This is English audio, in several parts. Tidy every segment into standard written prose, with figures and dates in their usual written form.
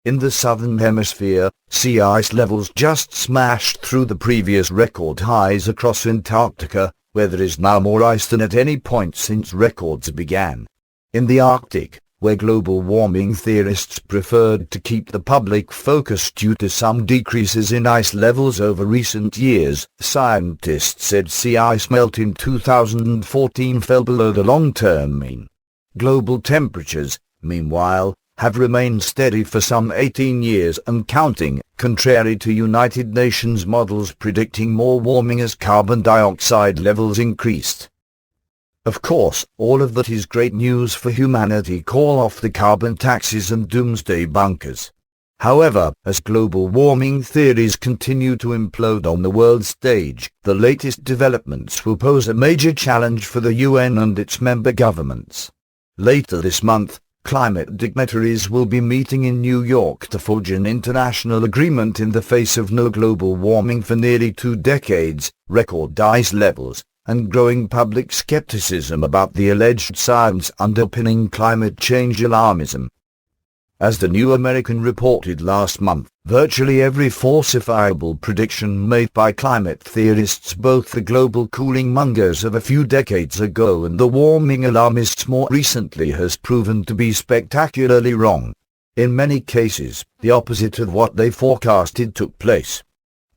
In the Southern Hemisphere, sea ice levels just smashed through the previous record highs across Antarctica, where there is now more ice than at any point since records began. In the Arctic, where global warming theorists preferred to keep the public focused due to some decreases in ice levels over recent years, scientists said sea ice melt in 2014 fell below the long-term mean. Global temperatures, meanwhile, have remained steady for some 18 years and counting, contrary to United Nations models predicting more warming as carbon dioxide levels increased. Of course, all of that is great news for humanity. Call off the carbon taxes and doomsday bunkers. However, as global warming theories continue to implode on the world stage, the latest developments will pose a major challenge for the UN and its member governments. Later this month, climate dignitaries will be meeting in New York to forge an international agreement in the face of no global warming for nearly 2 decades, record ice levels, and growing public skepticism about the alleged science underpinning climate change alarmism. As the New American reported last month, virtually every falsifiable prediction made by climate theorists, both the global cooling mongers of a few decades ago and the warming alarmists more recently, has proven to be spectacularly wrong. In many cases, the opposite of what they forecasted took place.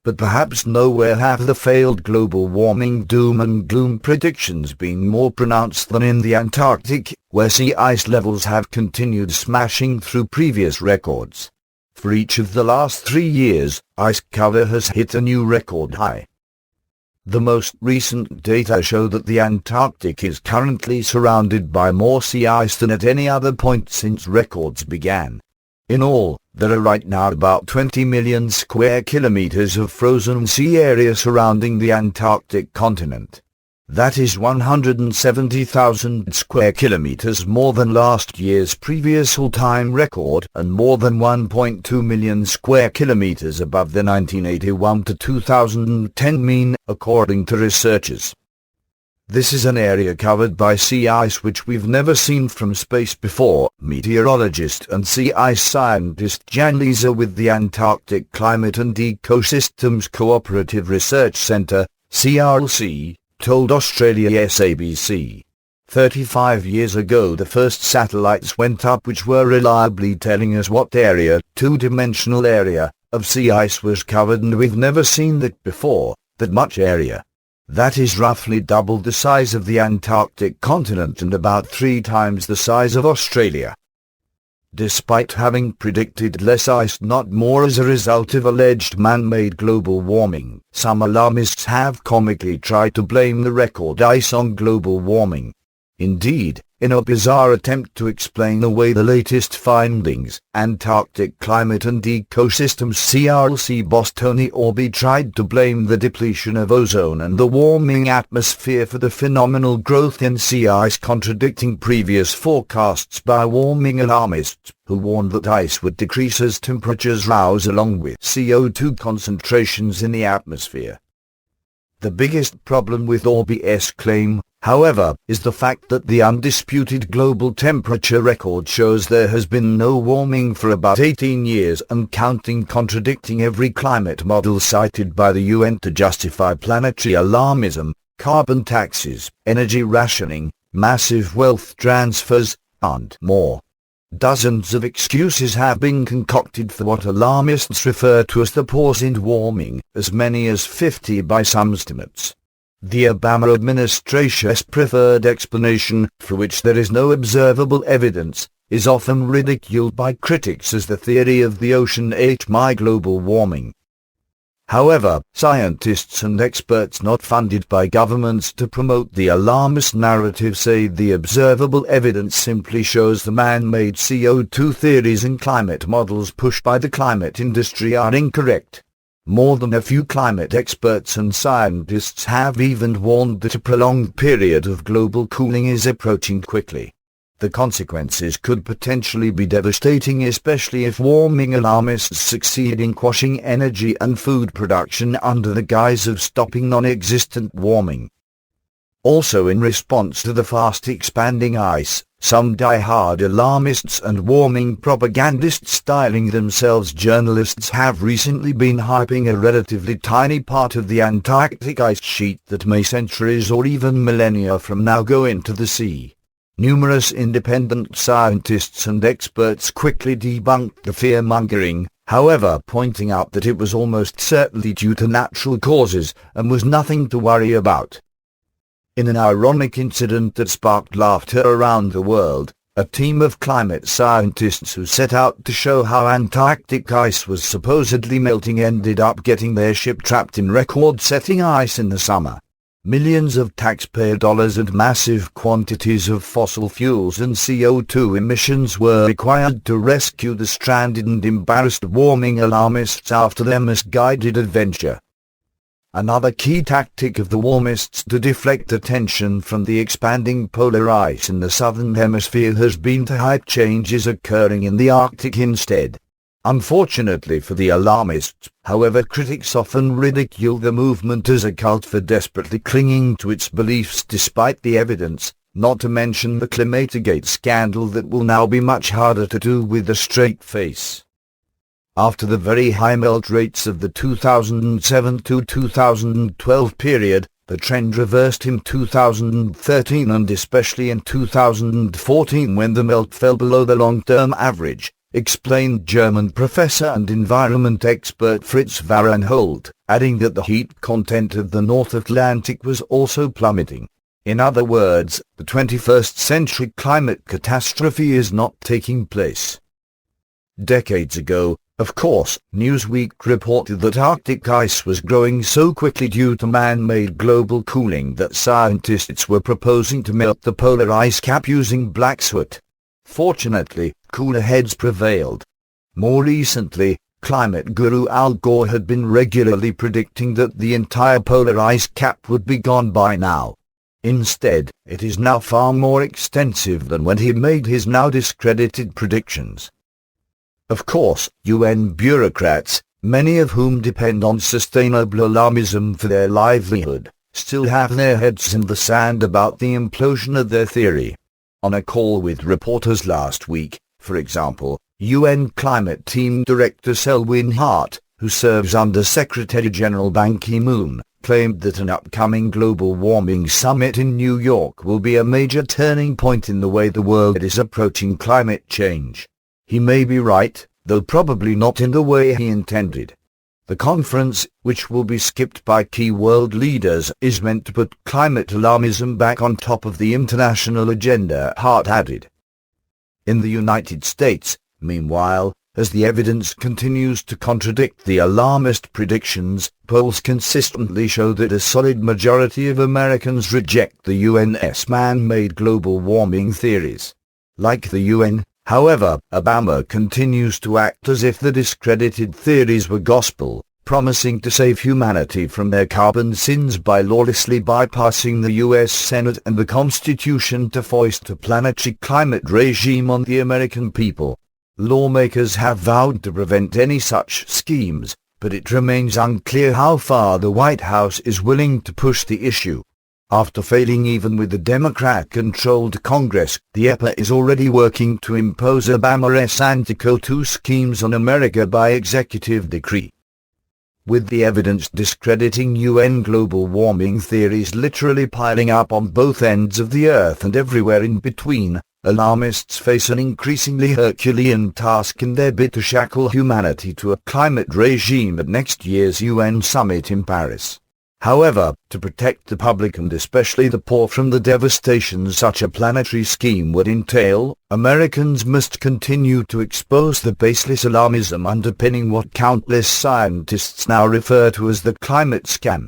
But perhaps nowhere have the failed global warming doom and gloom predictions been more pronounced than in the Antarctic, where sea ice levels have continued smashing through previous records. For each of the last 3 years, ice cover has hit a new record high. The most recent data show that the Antarctic is currently surrounded by more sea ice than at any other point since records began. In all, there are right now about 20 million square kilometers of frozen sea area surrounding the Antarctic continent. That is 170,000 square kilometers more than last year's previous all-time record and more than 1.2 million square kilometers above the 1981 to 2010 mean, according to researchers. This is an area covered by sea ice which we've never seen from space before. Meteorologist and sea ice scientist Jan Lisa with the Antarctic Climate and Ecosystems Cooperative Research Centre, CRLC, told Australia's ABC. 35 years ago the first satellites went up which were reliably telling us what area, two-dimensional area, of sea ice was covered, and we've never seen that before, that much area. That is roughly double the size of the Antarctic continent and about 3 times the size of Australia. Despite having predicted less ice, not more, as a result of alleged man-made global warming, some alarmists have comically tried to blame the record ice on global warming. Indeed, in a bizarre attempt to explain away the latest findings, Antarctic Climate and Ecosystems CRLC boss Tony Orby tried to blame the depletion of ozone and the warming atmosphere for the phenomenal growth in sea ice, contradicting previous forecasts by warming alarmists, who warned that ice would decrease as temperatures rise along with CO2 concentrations in the atmosphere. The biggest problem with Orby's claim, however, is the fact that the undisputed global temperature record shows there has been no warming for about 18 years and counting, contradicting every climate model cited by the UN to justify planetary alarmism, carbon taxes, energy rationing, massive wealth transfers, and more. Dozens of excuses have been concocted for what alarmists refer to as the pause in warming, as many as 50 by some estimates. The Obama administration's preferred explanation, for which there is no observable evidence, is often ridiculed by critics as the theory of the ocean ate my global warming. However, scientists and experts not funded by governments to promote the alarmist narrative say the observable evidence simply shows the man-made CO2 theories and climate models pushed by the climate industry are incorrect. More than a few climate experts and scientists have even warned that a prolonged period of global cooling is approaching quickly. The consequences could potentially be devastating, especially if warming alarmists succeed in quashing energy and food production under the guise of stopping non-existent warming. Also, in response to the fast expanding ice, Some die-hard alarmists and warming propagandists styling themselves journalists have recently been hyping a relatively tiny part of the Antarctic ice sheet that may centuries or even millennia from now go into the sea. Numerous independent scientists and experts quickly debunked the fear-mongering, however, pointing out that it was almost certainly due to natural causes and was nothing to worry about. In an ironic incident that sparked laughter around the world, a team of climate scientists who set out to show how Antarctic ice was supposedly melting ended up getting their ship trapped in record-setting ice in the summer. Millions of taxpayer dollars and massive quantities of fossil fuels and CO2 emissions were required to rescue the stranded and embarrassed warming alarmists after their misguided adventure. Another key tactic of the warmists to deflect attention from the expanding polar ice in the Southern Hemisphere has been to hype changes occurring in the Arctic instead. Unfortunately for the alarmists, however, critics often ridicule the movement as a cult for desperately clinging to its beliefs despite the evidence, not to mention the Climategate scandal that will now be much harder to do with a straight face. After the very high melt rates of the 2007 to 2012 period, the trend reversed in 2013 and especially in 2014 when the melt fell below the long-term average, explained German professor and environment expert Fritz Varenholt, adding that the heat content of the North Atlantic was also plummeting. In other words, the 21st century climate catastrophe is not taking place. Decades ago, of course, Newsweek reported that Arctic ice was growing so quickly due to man-made global cooling that scientists were proposing to melt the polar ice cap using black soot. Fortunately, cooler heads prevailed. More recently, climate guru Al Gore had been regularly predicting that the entire polar ice cap would be gone by now. Instead, it is now far more extensive than when he made his now discredited predictions. Of course, UN bureaucrats, many of whom depend on sustainable alarmism for their livelihood, still have their heads in the sand about the implosion of their theory. On a call with reporters last week, for example, UN Climate Team Director Selwyn Hart, who serves under Secretary-General Ban Ki-moon, claimed that an upcoming global warming summit in New York will be a major turning point in the way the world is approaching climate change. He may be right, though probably not in the way he intended. The conference, which will be skipped by key world leaders, is meant to put climate alarmism back on top of the international agenda, Hart added. In the United States, meanwhile, as the evidence continues to contradict the alarmist predictions, polls consistently show that a solid majority of Americans reject the UN's man-made global warming theories. Like the UN, however, Obama continues to act as if the discredited theories were gospel, promising to save humanity from their carbon sins by lawlessly bypassing the U.S. Senate and the Constitution to foist a planetary climate regime on the American people. Lawmakers have vowed to prevent any such schemes, but it remains unclear how far the White House is willing to push the issue. After failing even with the Democrat-controlled Congress, the EPA is already working to impose Obama's anti-CO2 schemes on America by executive decree. With the evidence discrediting UN global warming theories literally piling up on both ends of the Earth and everywhere in between, alarmists face an increasingly Herculean task in their bid to shackle humanity to a climate regime at next year's UN summit in Paris. However, to protect the public and especially the poor from the devastation such a planetary scheme would entail, Americans must continue to expose the baseless alarmism underpinning what countless scientists now refer to as the climate scam.